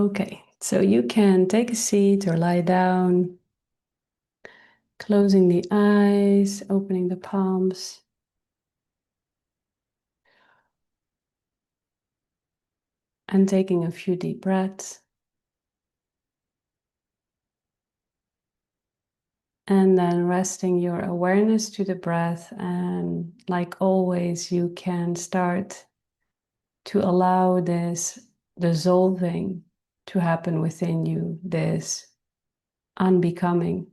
Okay, so you can take a seat or lie down, closing the eyes, opening the palms. And taking a few deep breaths. And then resting your awareness to the breath. And like always, you can start to allow this dissolving to happen within you, this unbecoming.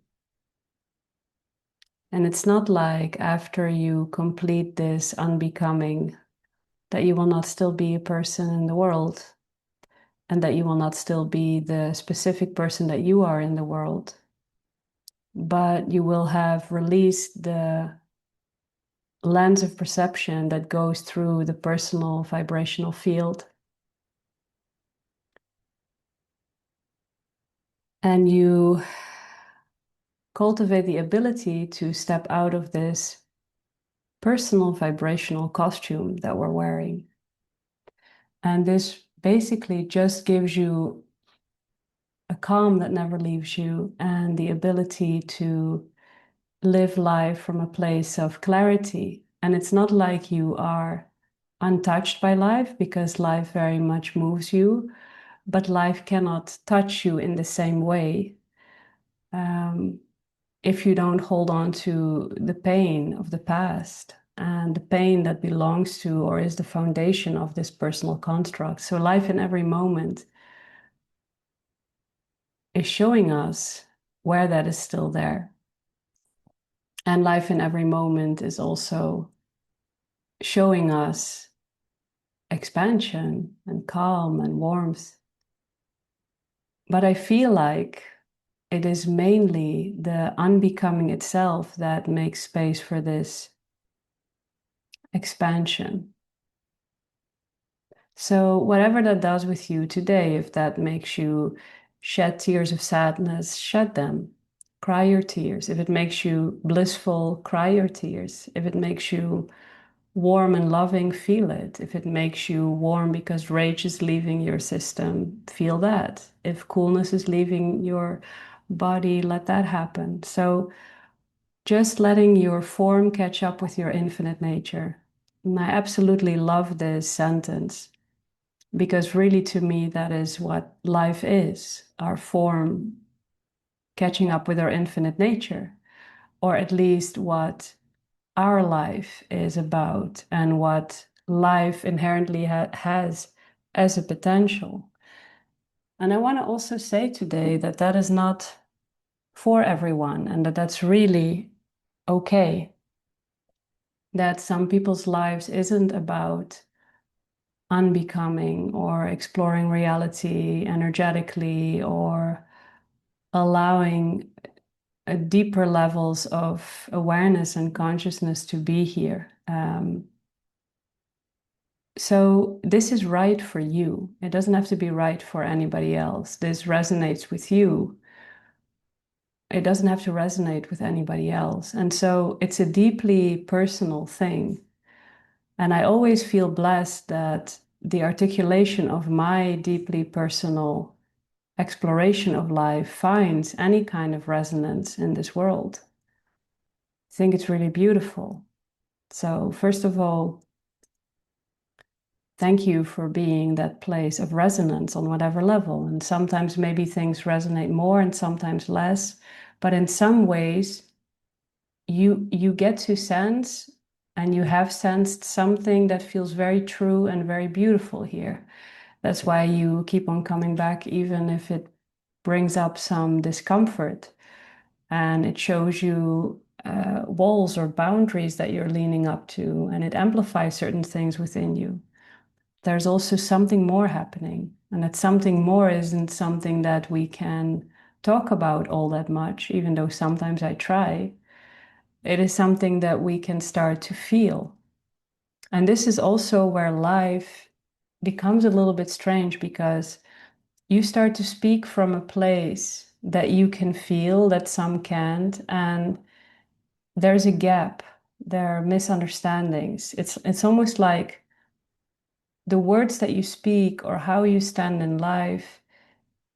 And it's not like after you complete this unbecoming that you will not still be a person in the world and that you will not still be the specific person that you are in the world, but you will have released the lens of perception that goes through the personal vibrational field. And you cultivate the ability to step out of this personal vibrational costume that we're wearing. And this basically just gives you a calm that never leaves you and the ability to live life from a place of clarity. And it's not like you are untouched by life, because life very much moves you, but life cannot touch you in the same way if you don't hold on to the pain of the past and the pain that belongs to or is the foundation of this personal construct. So life in every moment is showing us where that is still there. And life in every moment is also showing us expansion and calm and warmth. But I feel like it is mainly the unbecoming itself that makes space for this expansion. So, whatever that does with you today, if that makes you shed tears of sadness, shed them. Cry your tears. If it makes you blissful, cry your tears. If it makes you warm and loving, feel it. If it makes you warm because rage is leaving your system, feel that. If coolness is leaving your body, let that happen. So just letting your form catch up with your infinite nature. And I absolutely love this sentence because really to me that is what life is, our form catching up with our infinite nature, or at least what our life is about and what life inherently has as a potential. And I want to also say today that that is not for everyone and that that's really okay. That some people's lives isn't about unbecoming or exploring reality energetically or allowing deeper levels of awareness and consciousness to be here. So this is right for you. It doesn't have to be right for anybody else. This resonates with you. It doesn't have to resonate with anybody else. And so it's a deeply personal thing. And I always feel blessed that the articulation of my deeply personal exploration of life finds any kind of resonance in this world. I think it's really beautiful. So, first of all, thank you for being that place of resonance on whatever level. And sometimes maybe things resonate more and sometimes less. But in some ways, you get to sense and you have sensed something that feels very true and very beautiful here. That's why you keep on coming back, even if it brings up some discomfort and it shows you walls or boundaries that you're leaning up to, and it amplifies certain things within you. There's also something more happening, and that something more isn't something that we can talk about all that much, even though sometimes I try. It is something that we can start to feel. And this is also where life becomes a little bit strange, because you start to speak from a place that you can feel that some can't, and there's a gap. There are misunderstandings. It's almost like the words that you speak or how you stand in life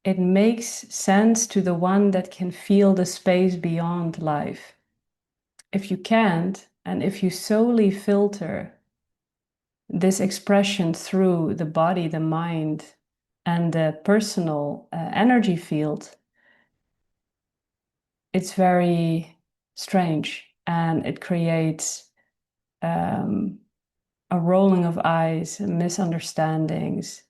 it makes sense to the one that can feel the space beyond life. If you can't, and if you solely filter this expression through the body, the mind, and the personal energy field, it's very strange and it creates a rolling of eyes, misunderstandings.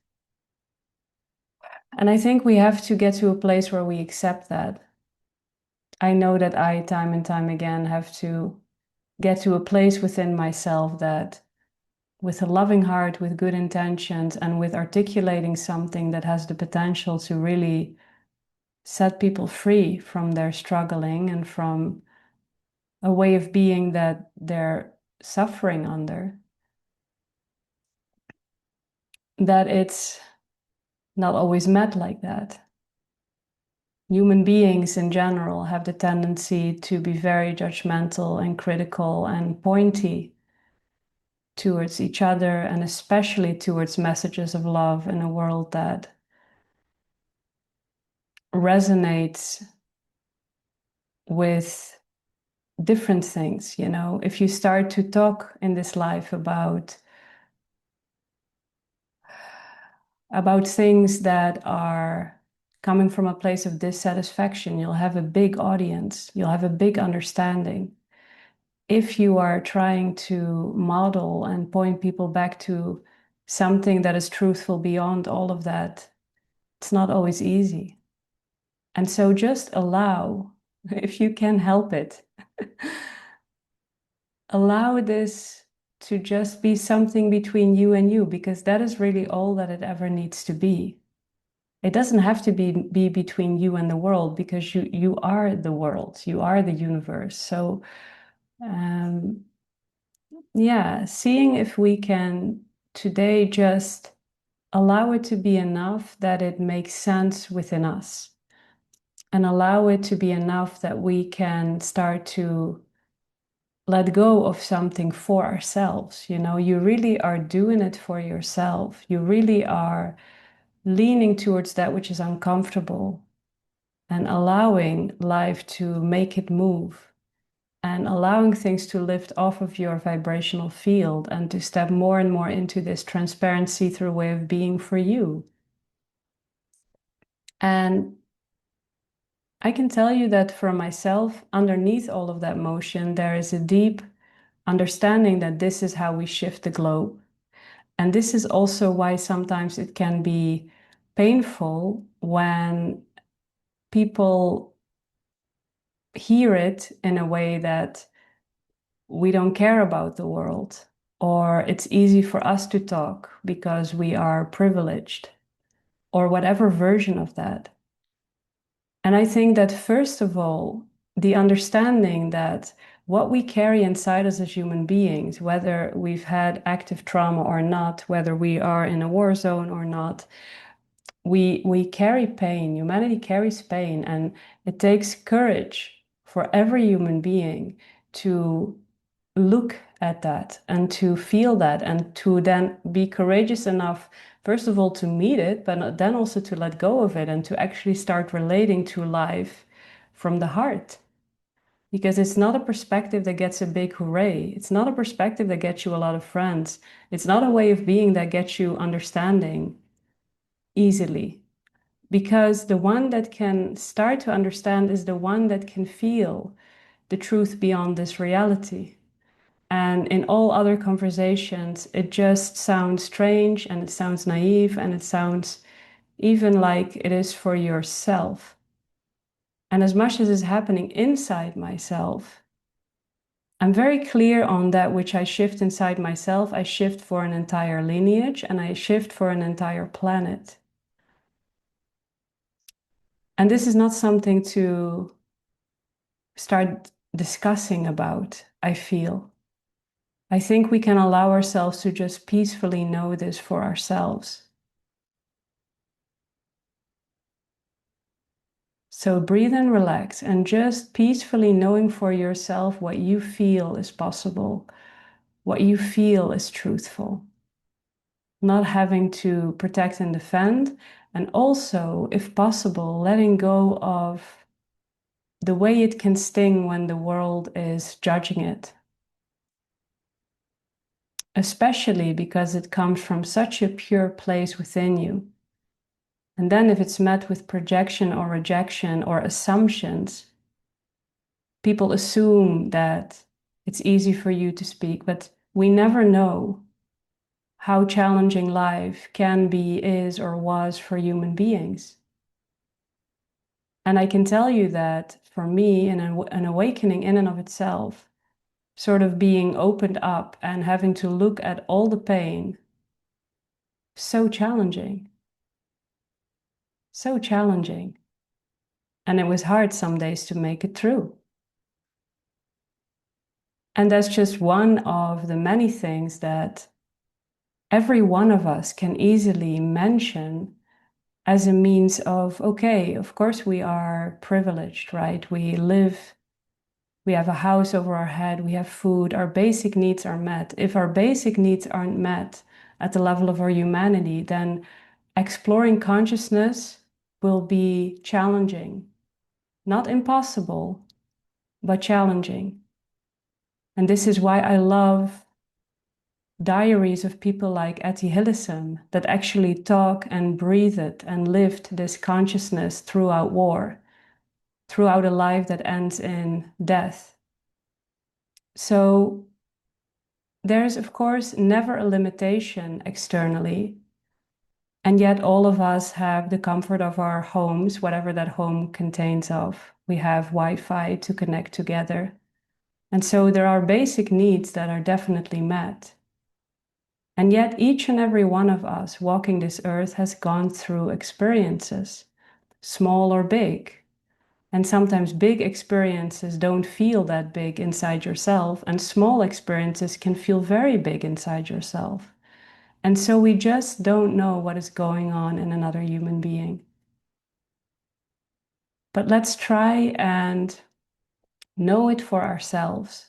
And I think we have to get to a place where we accept that. I know that I, time and time again, have to get to a place within myself that, with a loving heart, with good intentions, and with articulating something that has the potential to really set people free from their struggling and from a way of being that they're suffering under, that it's not always met like that. Human beings in general have the tendency to be very judgmental and critical and pointy towards each other, and especially towards messages of love in a world that resonates with different things. You know, if you start to talk in this life about things that are coming from a place of dissatisfaction, you'll have a big audience, you'll have a big understanding. If you are trying to model and point people back to something that is truthful beyond all of that, it's not always easy. And so just allow, if you can help it, allow this to just be something between you and you, because that is really all that it ever needs to be. It doesn't have to be between you and the world, because you are the world, you are the universe. So yeah, seeing if we can today just allow it to be enough that it makes sense within us, and allow it to be enough that we can start to let go of something for ourselves. You know, you really are doing it for yourself. You really are leaning towards that which is uncomfortable and allowing life to make it move, and allowing things to lift off of your vibrational field and to step more and more into this transparency through way of being for you. And I can tell you that for myself, underneath all of that motion, there is a deep understanding that this is how we shift the globe. And this is also why sometimes it can be painful when people hear it in a way that we don't care about the world, or it's easy for us to talk because we are privileged, or whatever version of that. And I think that, first of all, the understanding that what we carry inside us as human beings, whether we've had active trauma or not, whether we are in a war zone or not, we carry pain. Humanity carries pain, and it takes courage for every human being to look at that and to feel that, and to then be courageous enough, first of all, to meet it, but then also to let go of it and to actually start relating to life from the heart. Because it's not a perspective that gets a big hooray. It's not a perspective that gets you a lot of friends. It's not a way of being that gets you understanding easily. Because the one that can start to understand is the one that can feel the truth beyond this reality. And in all other conversations, it just sounds strange, and it sounds naive, and it sounds even like it is for yourself. And as much as is happening inside myself, I'm very clear on that which I shift inside myself. I shift for an entire lineage, and I shift for an entire planet. And this is not something to start discussing about, I feel. I think we can allow ourselves to just peacefully know this for ourselves. So breathe and relax, and just peacefully knowing for yourself what you feel is possible, what you feel is truthful. Not having to protect and defend, And also, if possible, letting go of the way it can sting when the world is judging it, especially because it comes from such a pure place within you. And then if it's met with projection or rejection or assumptions, people assume that it's easy for you to speak, but we never know how challenging life can be, is, or was for human beings. And I can tell you that for me, an awakening in and of itself, sort of being opened up and having to look at all the pain, so challenging, so challenging. And it was hard some days to make it through. And that's just one of the many things that every one of us can easily mention as a means of, okay, of course we are privileged, right? We have a house over our head, we have food, our basic needs are met. If our basic needs aren't met at the level of our humanity, then exploring consciousness will be challenging. Not impossible, but challenging. And this is why I love diaries of people like Etty Hillesum that actually talk and breathed and lived this consciousness throughout war, throughout a life that ends in death. So there's, of course, never a limitation externally. And yet all of us have the comfort of our homes, whatever that home contains of. We have Wi-Fi to connect together. And so there are basic needs that are definitely met. And yet each and every one of us walking this earth has gone through experiences, small or big. And sometimes big experiences don't feel that big inside yourself, and small experiences can feel very big inside yourself. And so we just don't know what is going on in another human being. But let's try and know it for ourselves,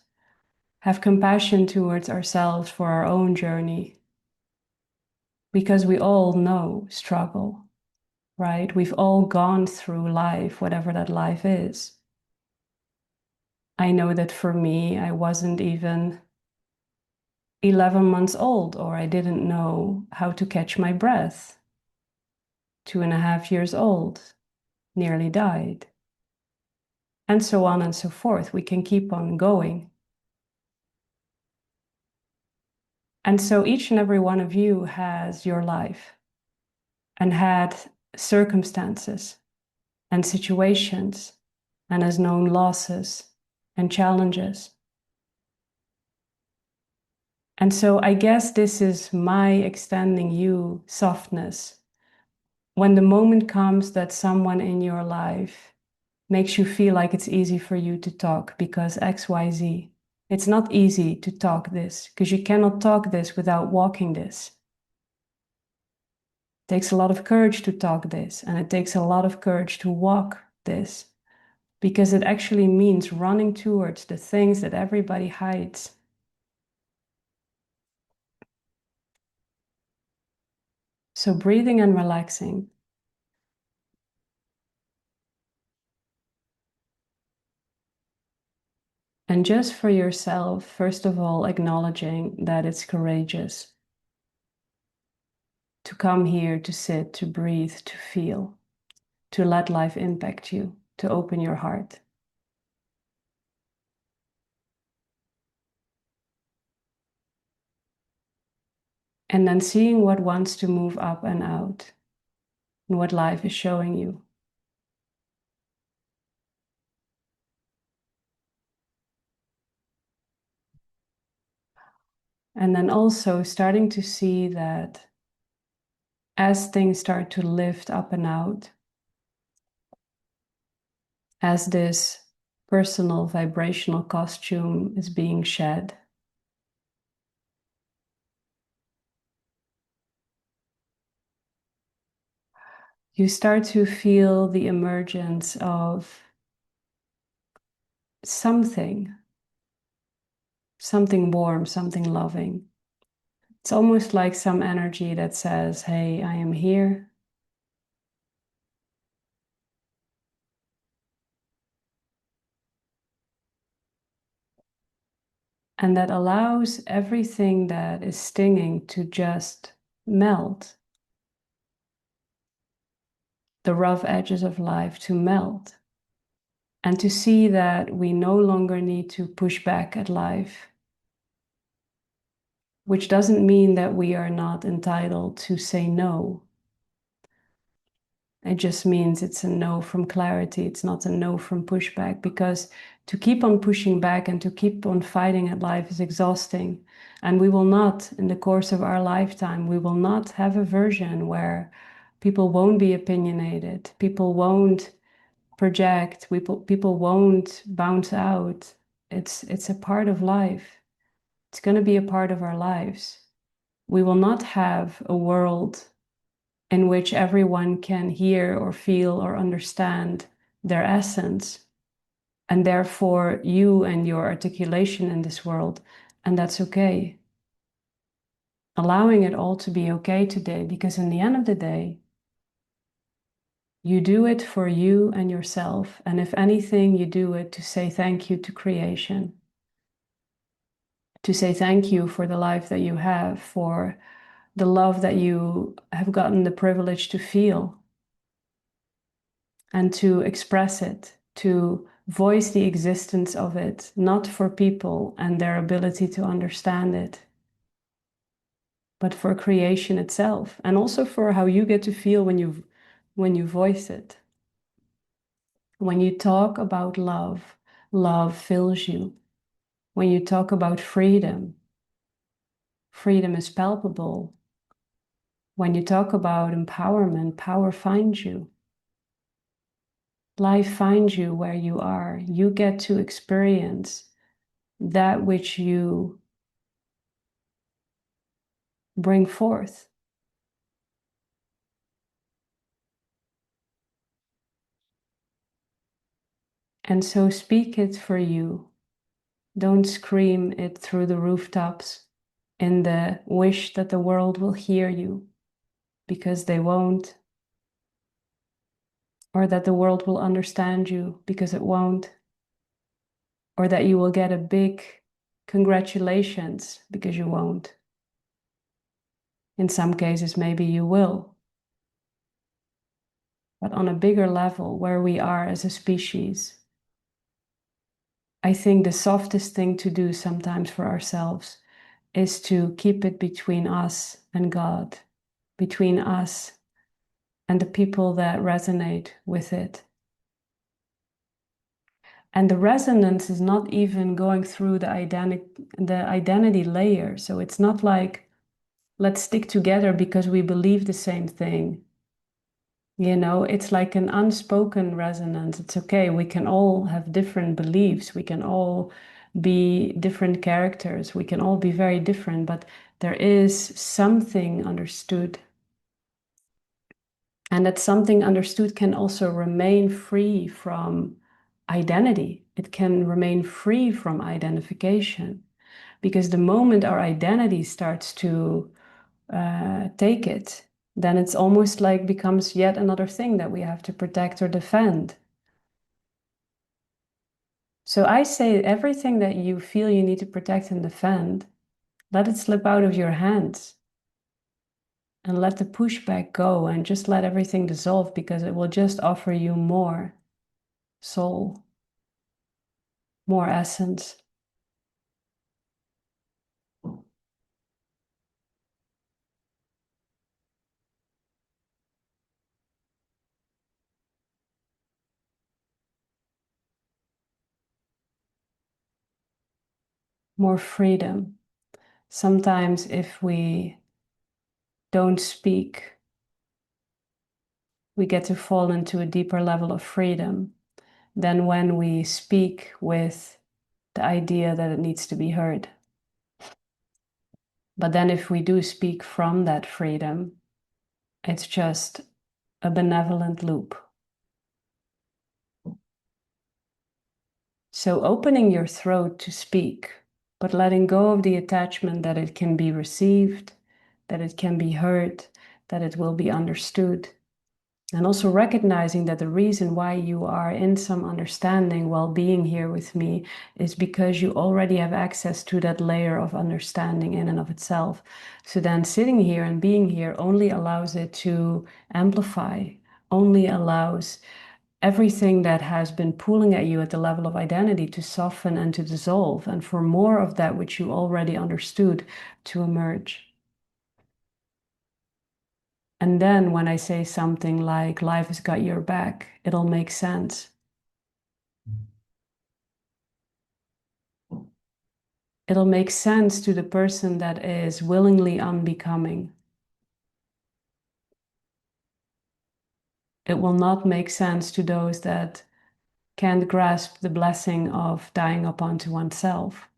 have compassion towards ourselves for our own journey, because we all know struggle, right? We've all gone through life, whatever that life is. I know that for me, I wasn't even 11 months old, or I didn't know how to catch my breath. 2.5 years old, nearly died. And so on and so forth. We can keep on going. And so each and every one of you has your life and had circumstances and situations and has known losses and challenges. And so I guess this is my extending you softness. When the moment comes that someone in your life makes you feel like it's easy for you to talk because XYZ, it's not easy to talk this because you cannot talk this without walking this. It takes a lot of courage to talk this, and it takes a lot of courage to walk this because it actually means running towards the things that everybody hides. So breathing and relaxing. And just for yourself, first of all, acknowledging that it's courageous to come here, to sit, to breathe, to feel, to let life impact you, to open your heart. And then seeing what wants to move up and out and what life is showing you. And then also starting to see that as things start to lift up and out, as this personal vibrational costume is being shed, you start to feel the emergence of something warm, something loving. It's almost like some energy that says, hey, I am here. And that allows everything that is stinging to just melt, the rough edges of life to melt, and to see that we no longer need to push back at life, which doesn't mean that we are not entitled to say no. It just means it's a no from clarity. It's not a no from pushback, because to keep on pushing back and to keep on fighting at life is exhausting. And we will not, in the course of our lifetime, we will not have a version where people won't be opinionated, people won't project, people won't bounce out. It's a part of life. It's going to be a part of our lives. We will not have a world in which everyone can hear or feel or understand their essence, and therefore you and your articulation in this world, and that's okay. Allowing it all to be okay today, because in the end of the day, you do it for you and yourself, and if anything, you do it to say thank you to creation, to say thank you for the life that you have, for the love that you have gotten the privilege to feel, and to express it, to voice the existence of it, not for people and their ability to understand it, but for creation itself, and also for how you get to feel when you voice it. When you talk about love, love fills you. When you talk about freedom, freedom is palpable. When you talk about empowerment, power finds you. Life finds you where you are. You get to experience that which you bring forth. And so speak it for you. Don't scream it through the rooftops in the wish that the world will hear you, because they won't, or that the world will understand you, because it won't, or that you will get a big congratulations, because you won't. In some cases, maybe you will. But on a bigger level, where we are as a species, I think the softest thing to do sometimes for ourselves is to keep it between us and God, between us and the people that resonate with it. And the resonance is not even going through the identity layer. So it's not like, let's stick together because we believe the same thing. You know, it's like an unspoken resonance. It's okay. We can all have different beliefs. We can all be different characters. We can all be very different, but there is something understood. And that something understood can also remain free from identity. It can remain free from identification. Because the moment our identity starts to take it, then it's almost like becomes yet another thing that we have to protect or defend. So I say everything that you feel you need to protect and defend, let it slip out of your hands and let the pushback go and just let everything dissolve, because it will just offer you more soul, more essence. More freedom. Sometimes if we don't speak, we get to fall into a deeper level of freedom than when we speak with the idea that it needs to be heard. But then if we do speak from that freedom, it's just a benevolent loop. So opening your throat to speak, but letting go of the attachment that it can be received, that it can be heard, that it will be understood. And also recognizing that the reason why you are in some understanding while being here with me is because you already have access to that layer of understanding in and of itself. So then sitting here and being here only allows it to amplify, only allows everything that has been pulling at you at the level of identity to soften and to dissolve, and for more of that which you already understood to emerge. And then when I say something like life has got your back, it'll make sense. It'll make sense to the person that is willingly unbecoming. It will not make sense to those that can't grasp the blessing of dying upon to oneself.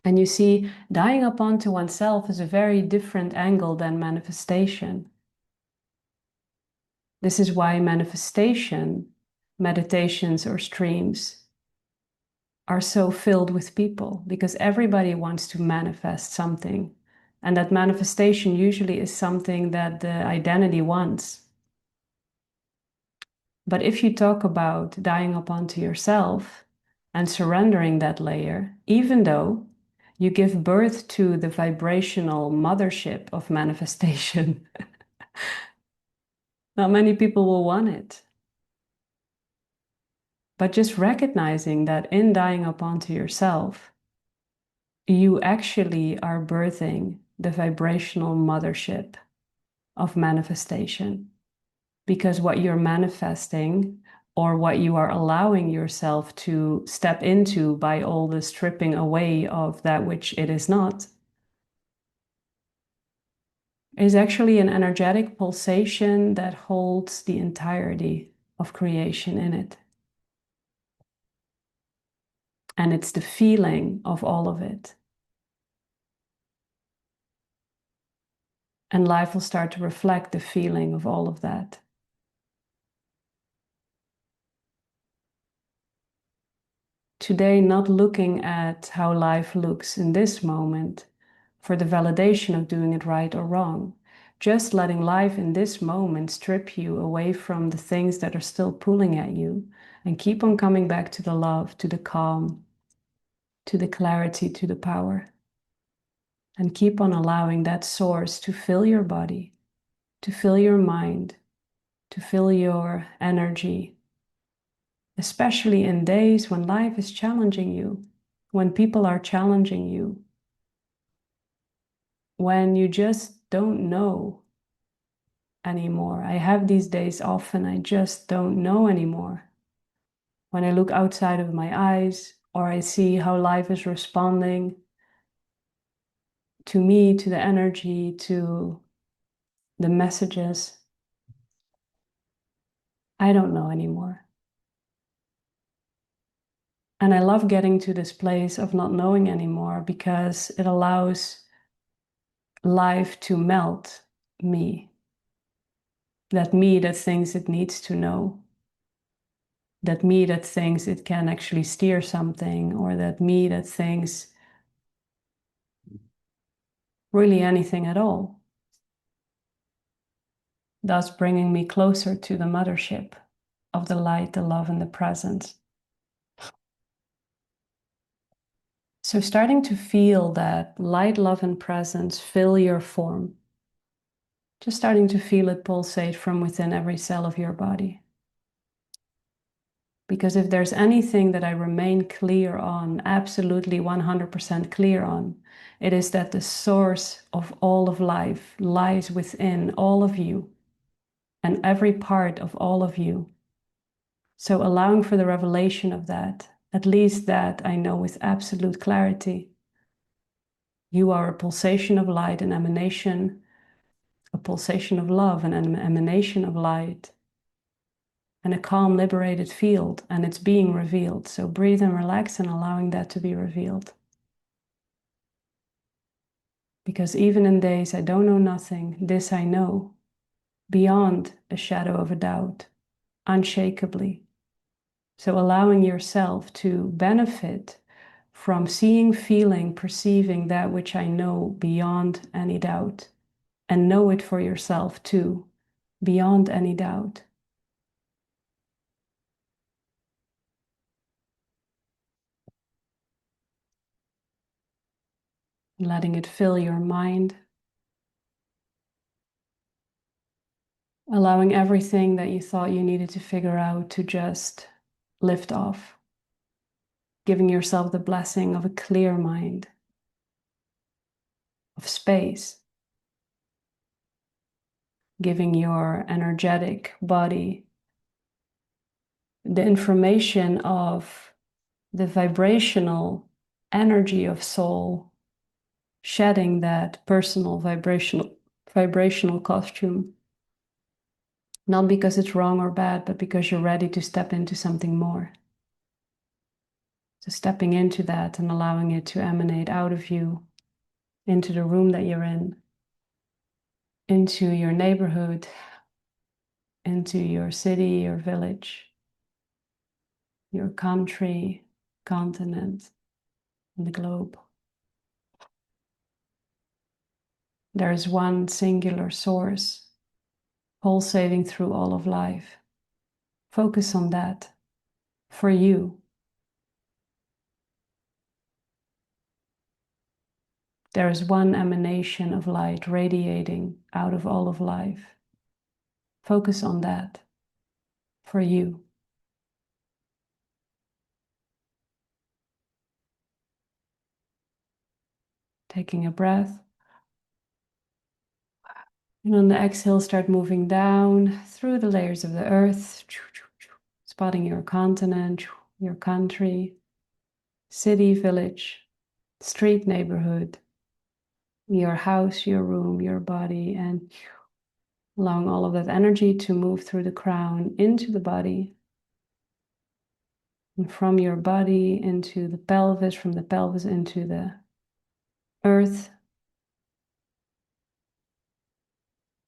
And you see, dying upon to oneself is a very different angle than manifestation. This is why manifestation, meditations, or streams are so filled with people, because everybody wants to manifest something. And that manifestation usually is something that the identity wants. But if you talk about dying upon to yourself and surrendering that layer, even though you give birth to the vibrational mothership of manifestation, not many people will want it. But just recognizing that in dying upon to yourself, you actually are birthing the vibrational mothership of manifestation. Because what you're manifesting or what you are allowing yourself to step into by all the stripping away of that which it is not is actually an energetic pulsation that holds the entirety of creation in it. And it's the feeling of all of it. And life will start to reflect the feeling of all of that. Today, not looking at how life looks in this moment for the validation of doing it right or wrong, just letting life in this moment strip you away from the things that are still pulling at you and keep on coming back to the love, to the calm, to the clarity, to the power. And keep on allowing that source to fill your body, to fill your mind, to fill your energy, especially in days when life is challenging you, when people are challenging you, when you just don't know anymore. I have these days often, I just don't know anymore. When I look outside of my eyes or I see how life is responding to me, to the energy, to the messages, I don't know anymore. And I love getting to this place of not knowing anymore because it allows life to melt me. That me that thinks it needs to know. That me that thinks it can actually steer something, or that me that thinks really anything at all. Thus bringing me closer to the mothership of the light, the love, and the presence. So starting to feel that light, love, and presence fill your form. Just starting to feel it pulsate from within every cell of your body. Because if there's anything that I remain clear on, absolutely 100% clear on, it is that the source of all of life lies within all of you and every part of all of you. So allowing for the revelation of that, at least that I know with absolute clarity. You are a pulsation of light, an emanation, a pulsation of love, and an emanation of light, and a calm, liberated field, and it's being revealed. So breathe and relax and allowing that to be revealed. Because even in days I don't know nothing, this I know, beyond a shadow of a doubt, unshakably. So allowing yourself to benefit from seeing, feeling, perceiving that which I know beyond any doubt. and know it for yourself too, beyond any doubt. Letting it fill your mind, allowing everything that you thought you needed to figure out to just lift off, giving yourself the blessing of a clear mind, of space, giving your energetic body the information of the vibrational energy of soul, shedding that personal vibrational costume. Not because it's wrong or bad, but because you're ready to step into something more. So stepping into that and allowing it to emanate out of you, into the room that you're in, into your neighborhood, into your city, your village, your country, continent, and the globe. There is one singular source pulsating through all of life. Focus on that for you. There is one emanation of light radiating out of all of life. Focus on that for you. Taking a breath. And on the exhale, start moving down through the layers of the earth, spotting your continent, your country, city, village, street, neighborhood, your house, your room, your body, and allowing all of that energy to move through the crown into the body, and from your body into the pelvis, from the pelvis into the earth,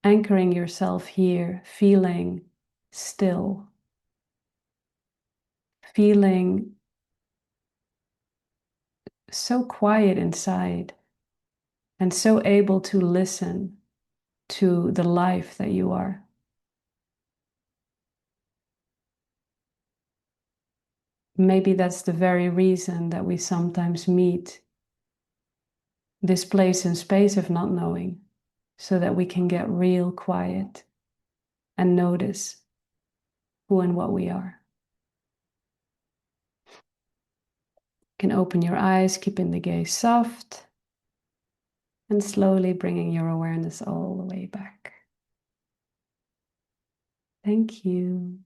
anchoring yourself here, feeling still, feeling so quiet inside and so able to listen to the life that you are. Maybe that's the very reason that we sometimes meet this place and space of not knowing, so that we can get real quiet and notice who and what we are. You can open your eyes, keeping the gaze soft, and slowly bringing your awareness all the way back. Thank you.